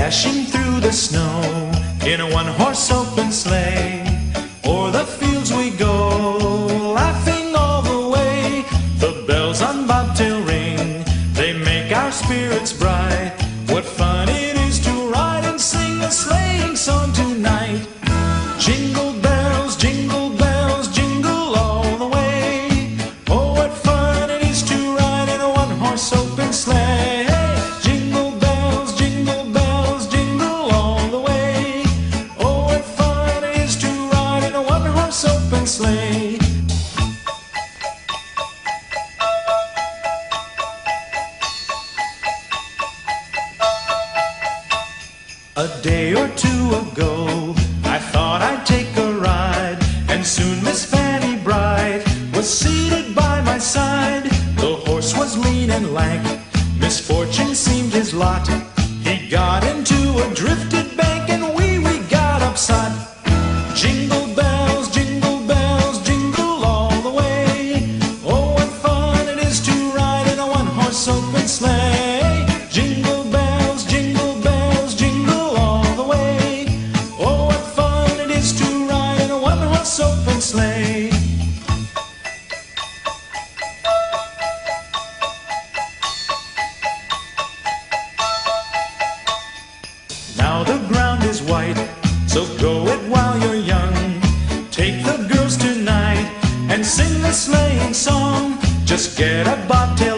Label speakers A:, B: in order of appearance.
A: dashing through the snow in a one-horse open sleigh. O'er the fields we go, laughing all the way. The bells on bobtail ring, they make our spirits bright. What fun it is to ride and sing a sleighing song tonight. Jingle bells, jingle all the way. Oh, what fun it is to ride in a one-horse open sleigh. Jingle bells, jingle all the way. Oh, what fun it is to ride in a one-horse open sleigh. A day or two ago, I thought I'd take a ride, and soon Miss Fanny Bright was seated by my side. The horse was lean and lank, misfortune seemed his lot. He got into a drifted bank, and we got upset. Jingle bells, jingle all the way. Oh, what fun it is to ride in a one-horse open sleigh. Jingle bells, jingle all the way. Oh, what fun it is to ride in a one-horse open sleigh. Now the ground is white, so go it while you're young. Take the girls tonight and sing the sleighing song. Just get a bobtail